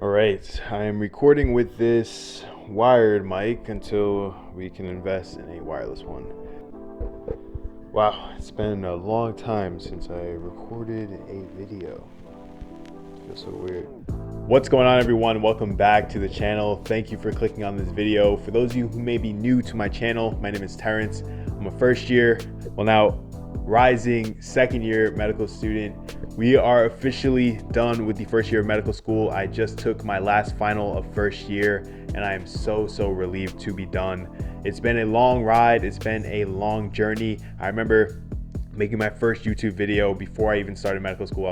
All right, I am recording with this wired mic until we can invest in a wireless one. Wow, it's been a long time since I recorded a video. It feels so weird. What's going on, everyone? Welcome back to the channel. Thank you for clicking on this video. For those of you who may be new to my channel, my name is Terence. I'm a first year, rising second year medical student. We are officially done with the first year of medical school. I just took my last final of first year and I am so relieved to be done. It's been a long ride. It's been a long journey. I remember making my first YouTube video before I even started medical school.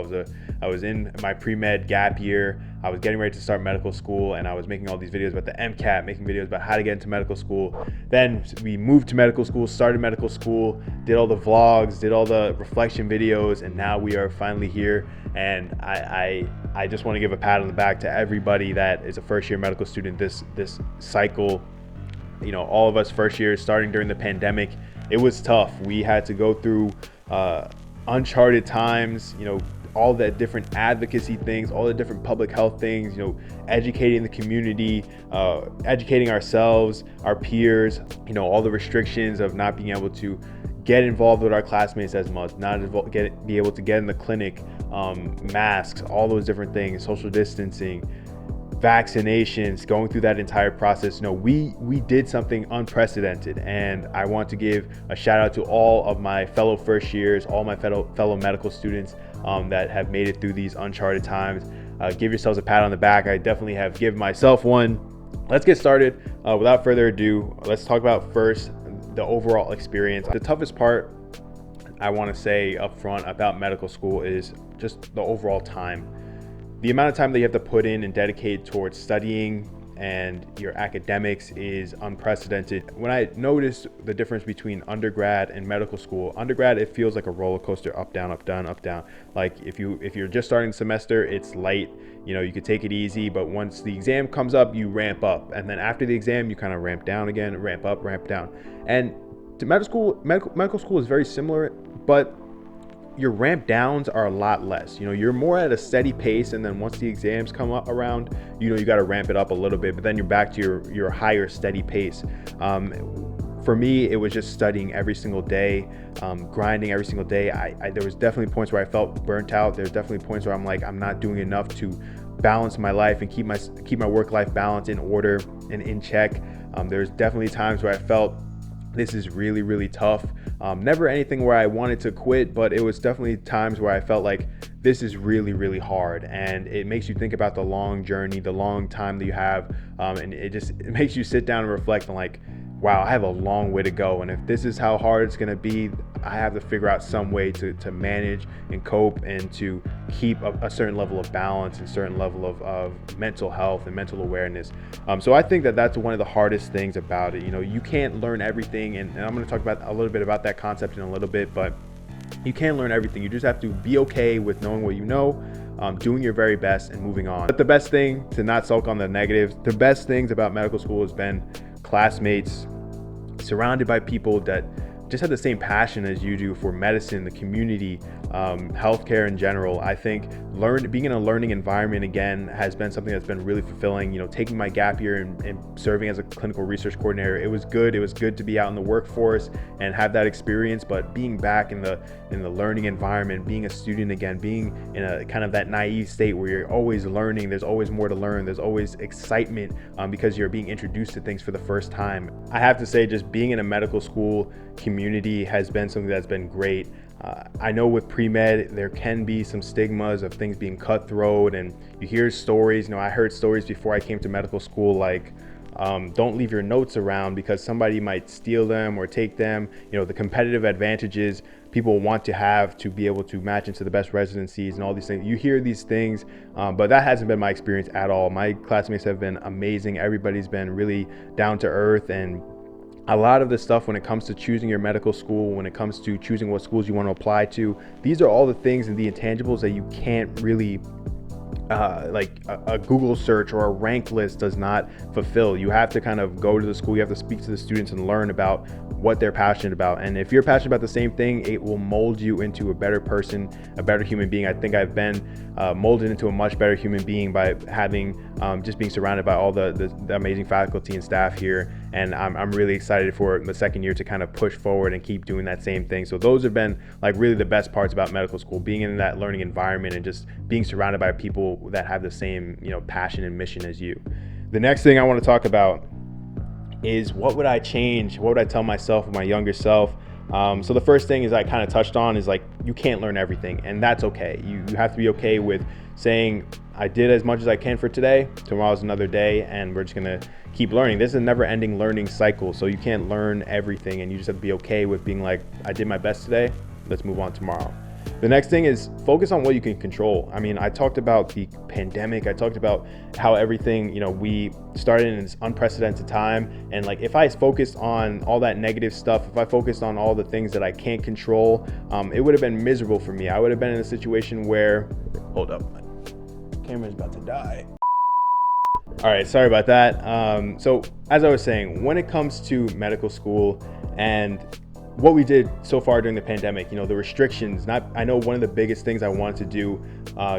I was in my pre-med gap year. I was getting ready to start medical school and I was making all these videos about the MCAT, making videos about how to get into medical school. Then we moved to medical school, started medical school, did all the vlogs, did all the reflection videos, and now we are finally here. And I just want to give a pat on the back to everybody that is a first year medical student this cycle. You know, all of us first years starting during the pandemic, it was tough. We had to go through uncharted times, you know, all the different advocacy things, all the different public health things, you know, educating the community, educating ourselves, our peers, you know, all the restrictions of not being able to get involved with our classmates as much, be able to get in the clinic, masks, all those different things, social distancing, vaccinations, going through that entire process. You know, we did something unprecedented, and I want to give a shout out to all of my fellow first years, all my fellow medical students that have made it through these uncharted times. Give yourselves a pat on the back. I definitely have given myself one. Let's get started. Without further ado, let's talk about first the overall experience. The toughest part I want to say up front about medical school is just the overall time. The amount of time that you have to put in and dedicate towards studying and your academics is unprecedented. When I noticed the difference between undergrad and medical school, undergrad, it feels like a roller coaster, up, down, up, down, up, down. Like if you're just starting the semester, it's light, you know, you could take it easy, but once the exam comes up, you ramp up. And then after the exam, you kind of ramp down again, ramp up, ramp down. And to medical school is very similar, but your ramp downs are a lot less. You know, you're more at a steady pace, and then once the exams come up around, you know, you got to ramp it up a little bit, but then you're back to your higher steady pace. For me, it was just studying every single day, grinding every single day. There was definitely points where I felt burnt out. There's definitely points where I'm like, I'm not doing enough to balance my life and keep my work-life balance in order and in check. There's definitely times where I felt this is really tough. Never anything where I wanted to quit, but it was definitely times where I felt like this is really hard, and it makes you think about the long journey, the long time that you have, and it makes you sit down and reflect on like, wow, I have a long way to go, and if this is how hard it's gonna be, I have to figure out some way to manage and cope and to keep a certain level of balance and certain level of mental health and mental awareness. So I think that that's one of the hardest things about it. You know, you can't learn everything, and I'm going to talk about a little bit about that concept in a little bit, but you can't learn everything. You just have to be okay with knowing what you know, doing your very best and moving on. But the best thing, to not sulk on the negatives, the best things about medical school has been classmates, surrounded by people that just have the same passion as you do for medicine, the community, healthcare in general. I think being in a learning environment again has been something that's been really fulfilling. You know, taking my gap year and serving as a clinical research coordinator, it was good. It was good to be out in the workforce and have that experience. But being back in the learning environment, being a student again, being in a kind of that naive state where you're always learning, there's always more to learn, there's always excitement because you're being introduced to things for the first time. I have to say, just being in a medical school community has been something that's been great. I know with pre-med, there can be some stigmas of things being cutthroat, and you hear stories. You know, I heard stories before I came to medical school like, don't leave your notes around because somebody might steal them or take them. You know, the competitive advantages people want to have to be able to match into the best residencies and all these things. You hear these things, but that hasn't been my experience at all. My classmates have been amazing. Everybody's been really down to earth, and a lot of the stuff when it comes to choosing your medical school, when it comes to choosing what schools you want to apply to, these are all the things and the intangibles that you can't really a Google search or a rank list does not fulfill. You have to kind of go to the school, you have to speak to the students and learn about what they're passionate about. And if you're passionate about the same thing, it will mold you into a better person, a better human being. I think I've been molded into a much better human being by having just being surrounded by all the amazing faculty and staff here. And I'm really excited for the second year to kind of push forward and keep doing that same thing. So those have been like really the best parts about medical school, being in that learning environment and just being surrounded by people that have the same, passion and mission as you. The next thing I want to talk about is what would I change? What would I tell myself, my younger self? So the first thing is I kind of touched on is like, you can't learn everything, and that's okay. You have to be okay with saying, I did as much as I can for today, tomorrow's another day, and we're just gonna keep learning. This is a never ending learning cycle, so you can't learn everything, and you just have to be okay with being like, I did my best today, let's move on tomorrow. The next thing is focus on what you can control. I mean, I talked about the pandemic. I talked about how everything, we started in this unprecedented time. And like, if I focused on all that negative stuff, if I focused on all the things that I can't control, it would have been miserable for me. I would have been in a situation where, hold up, my camera's about to die. All right, sorry about that. So as I was saying, when it comes to medical school and what we did so far during the pandemic, the restrictions, I know one of the biggest things I wanted to do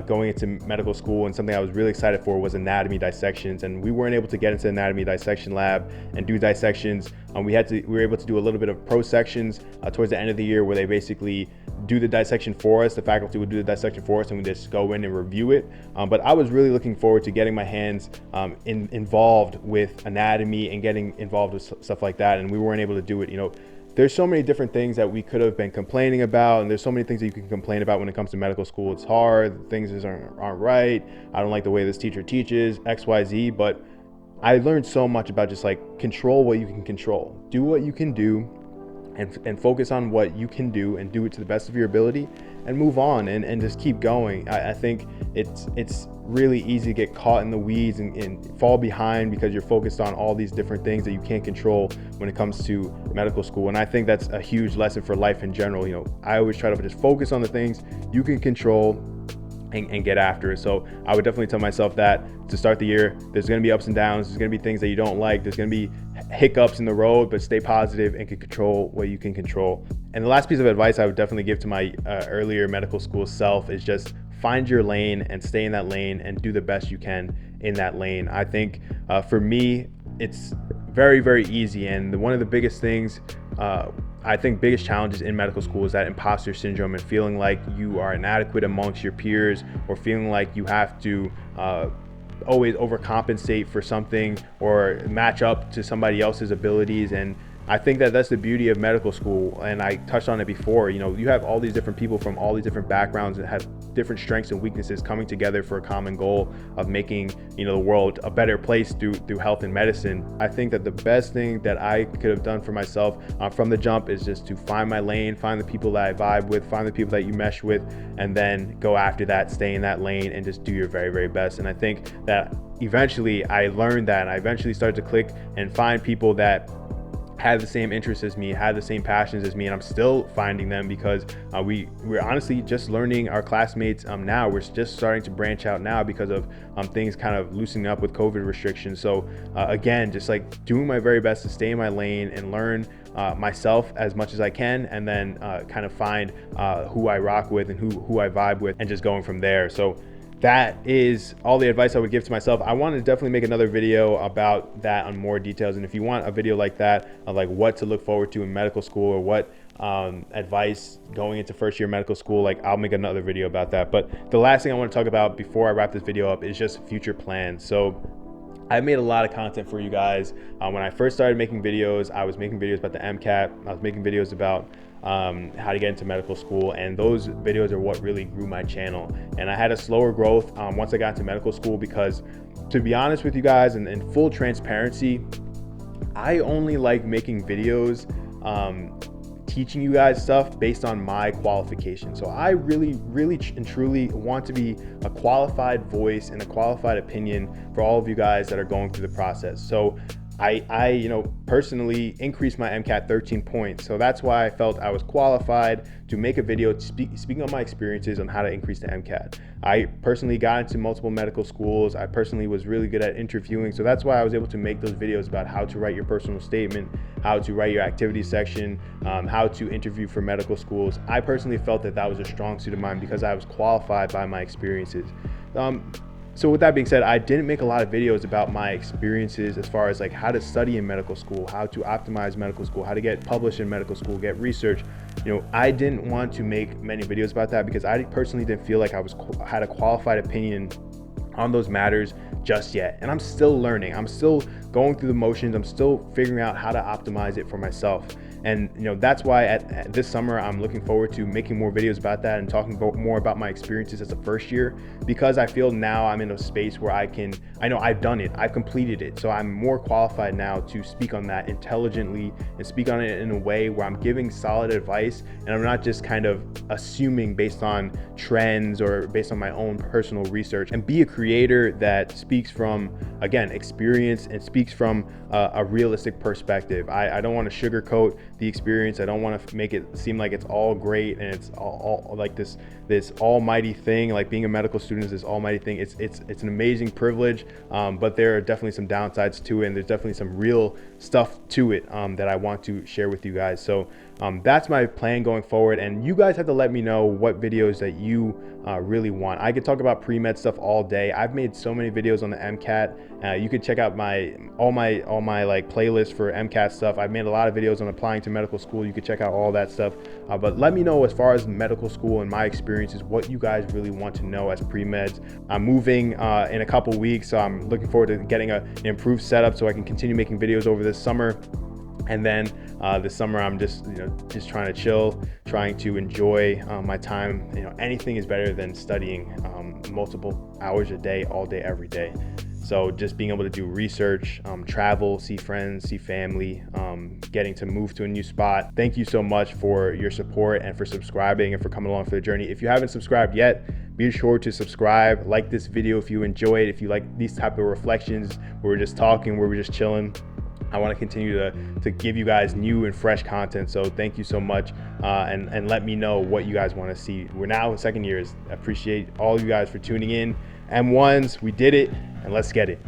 going into medical school, and something I was really excited for, was anatomy dissections. And we weren't able to get into the anatomy dissection lab and do dissections. We were able to do a little bit of pro sections towards the end of the year, where they basically do the dissection for us. The faculty would do the dissection for us, and we just go in and review it. But I was really looking forward to getting my hands involved with anatomy and getting involved with stuff like that. And we weren't able to do it. There's so many different things that we could have been complaining about, and there's so many things that you can complain about when it comes to medical school. It's hard, things aren't right, I don't like the way this teacher teaches, XYZ, but I learned so much about just like, control what you can control. Do what you can do, and focus on what you can do, and do it to the best of your ability, and move on and just keep going. I think it's really easy to get caught in the weeds and fall behind because you're focused on all these different things that you can't control when it comes to medical school. And I think that's a huge lesson for life in general. I always try to just focus on the things you can control and get after it. So I would definitely tell myself that to start the year. There's going to be ups and downs. There's going to be things that you don't like. There's going to be hiccups in the road, but stay positive and can control what you can control. And the last piece of advice I would definitely give to my earlier medical school self is just find your lane and stay in that lane and do the best you can in that lane. I think for me, it's very, very easy. And one of the biggest things, I think biggest challenges in medical school is that imposter syndrome, and feeling like you are inadequate amongst your peers, or feeling like you have to always overcompensate for something or match up to somebody else's abilities. And I think that that's the beauty of medical school, and I touched on it before. You have all these different people from all these different backgrounds that have different strengths and weaknesses coming together for a common goal of making the world a better place through health and medicine. I think that the best thing that I could have done for myself from the jump is just to find my lane, find the people that I vibe with, find the people that you mesh with, and then go after that, stay in that lane, and just do your very, very best. And I think that eventually I learned that, and I eventually started to click and find people that had the same interests as me, had the same passions as me, and I'm still finding them because we're honestly just learning our classmates now. We're just starting to branch out now because of things kind of loosening up with COVID restrictions. So again, just like doing my very best to stay in my lane and learn myself as much as I can, and then kind of find who I rock with and who I vibe with, and just going from there. So that is all the advice I would give to myself. I want to definitely make another video about that on more details. And if you want a video like that, of like what to look forward to in medical school, or what advice going into first year medical school, like I'll make another video about that. But the last thing I want to talk about before I wrap this video up is just future plans. So I've made a lot of content for you guys. When I first started making videos, I was making videos about the MCAT. I was making videos about how to get into medical school, and those videos are what really grew my channel. And I had a slower growth once I got into medical school, because to be honest with you guys, and in full transparency, I only like making videos teaching you guys stuff based on my qualification. So I really and truly want to be a qualified voice and a qualified opinion for all of you guys that are going through the process. So I personally increased my MCAT 13 points. So that's why I felt I was qualified to make a video speaking on my experiences on how to increase the MCAT. I personally got into multiple medical schools. I personally was really good at interviewing. So that's why I was able to make those videos about how to write your personal statement, how to write your activity section, how to interview for medical schools. I personally felt that that was a strong suit of mine because I was qualified by my experiences. So with that being said, I didn't make a lot of videos about my experiences as far as like how to study in medical school, how to optimize medical school, how to get published in medical school, get research. I didn't want to make many videos about that because I personally didn't feel like I had a qualified opinion on those matters just yet. And I'm still learning. I'm still going through the motions. I'm still figuring out how to optimize it for myself. And that's why at this summer I'm looking forward to making more videos about that and talking more about my experiences as a first year, because I feel now I'm in a space where I know I've done it, I've completed it, so I'm more qualified now to speak on that intelligently and speak on it in a way where I'm giving solid advice and I'm not just kind of assuming based on trends or based on my own personal research, and be a creator that speaks from, again, experience and speaks from a realistic perspective. I don't want to sugarcoat the experience. I don't want to make it seem like it's all great and it's all like this almighty thing. Like being a medical student is this almighty thing. It's an amazing privilege, but there are definitely some downsides to it, and there's definitely some real stuff to it that I want to share with you guys. So that's my plan going forward, and you guys have to let me know what videos that you really want. I could talk about pre-med stuff all day. I've made so many videos on the MCAT. You could check out all my like playlists for MCAT stuff. I've made a lot of videos on applying to medical school. You could check out all that stuff. But let me know as far as medical school and my experiences, what you guys really want to know as pre-meds. I'm moving in a couple weeks, so I'm looking forward to getting an improved setup so I can continue making videos over this summer. And then this summer, I'm just trying to chill, trying to enjoy my time. Anything is better than studying multiple hours a day, all day, every day. So just being able to do research, travel, see friends, see family, getting to move to a new spot. Thank you so much for your support and for subscribing and for coming along for the journey. If you haven't subscribed yet, be sure to subscribe, like this video if you enjoy it, if you like these type of reflections where we're just talking, where we're just chilling. I want to continue to give you guys new and fresh content. So thank you so much, and let me know what you guys want to see. We're now in second years. I appreciate all you guys for tuning in. M1s, we did it, and let's get it.